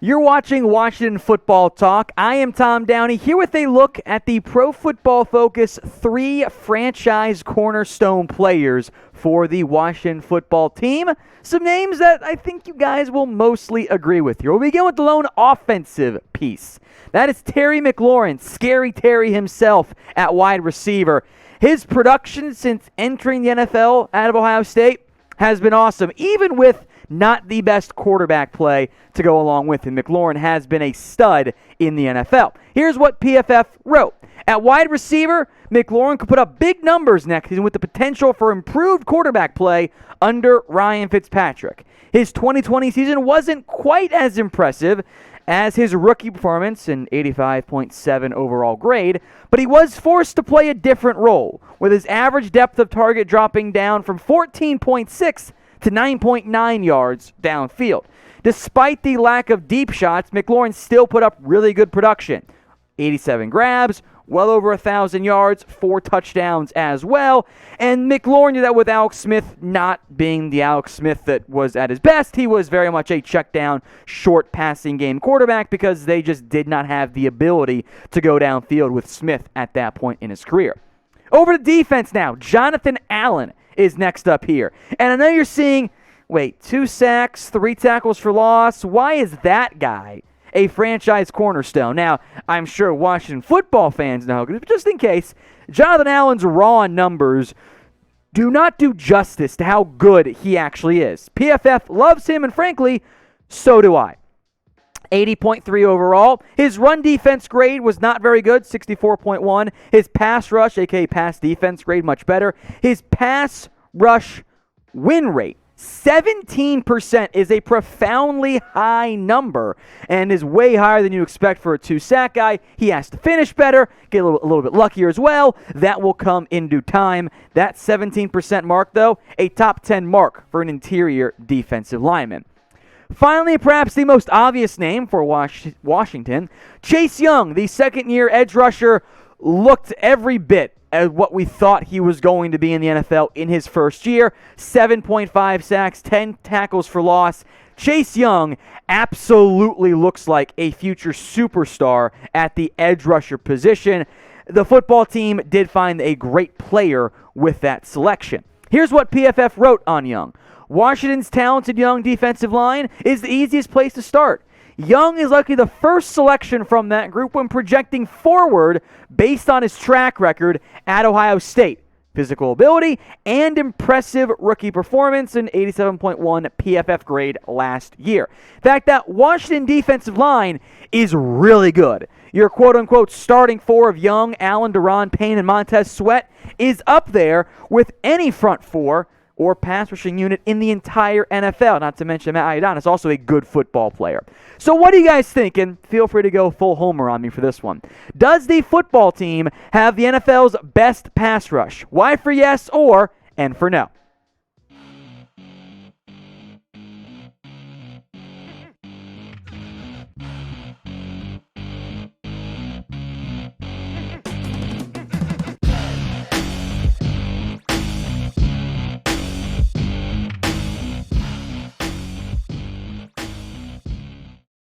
You're watching Washington Football Talk. I am Tom Downey, here with a look at the Pro Football Focus 3 franchise cornerstone players for the Washington football team. Some names that I think you guys will mostly agree with here. We'll begin with the lone offensive piece. That is Terry McLaurin, Scary Terry himself at wide receiver. His production since entering the NFL out of Ohio State has been awesome, even with not the best quarterback play to go along with him. McLaurin has been a stud in the NFL. Here's what PFF wrote. At wide receiver, McLaurin could put up big numbers next season with the potential for improved quarterback play under Ryan Fitzpatrick. His 2020 season wasn't quite as impressive as his rookie performance, an 85.7 overall grade, but he was forced to play a different role, with his average depth of target dropping down from 14.6 to 9.9 yards downfield. Despite the lack of deep shots, McLaurin still put up really good production. 87 grabs, well over 1,000 yards, 4 touchdowns as well. And McLaurin did that with Alex Smith not being the Alex Smith that was at his best. He was very much a check down, short passing game quarterback because they just did not have the ability to go downfield with Smith at that point in his career. Over to defense now. Jonathan Allen is next up here. And I know you're seeing, 2 sacks, 3 tackles for loss. Why is that guy a franchise cornerstone? Now, I'm sure Washington football fans know, but just in case, Jonathan Allen's raw numbers do not do justice to how good he actually is. PFF loves him, and frankly, so do I. 80.3 overall. His run defense grade was not very good, 64.1. His pass rush, aka pass defense grade, much better. His pass rush win rate, 17%, is a profoundly high number and is way higher than you expect for a 2-sack guy. He has to finish better, get a little bit luckier as well. That will come in due time. That 17% mark, though, a top 10 mark for an interior defensive lineman. Finally, perhaps the most obvious name for Washington, Chase Young, the second-year edge rusher, looked every bit as what we thought he was going to be in the NFL in his first year. 7.5 sacks, 10 tackles for loss. Chase Young absolutely looks like a future superstar at the edge rusher position. The football team did find a great player with that selection. Here's what PFF wrote on Young. Washington's talented young defensive line is the easiest place to start. Young is likely the first selection from that group when projecting forward based on his track record at Ohio State. Physical ability and impressive rookie performance, an 87.1 PFF grade last year. In fact, that Washington defensive line is really good. Your quote-unquote starting 4 of Young, Allen, Duran, Payne, and Montez Sweat is up there with any front 4 or pass rushing unit in the entire NFL, not to mention Matt Ioannidis is also a good football player. So what are you guys thinking? Feel free to go full homer on me for this one. Does the football team have the NFL's best pass rush? Y for yes or N for no?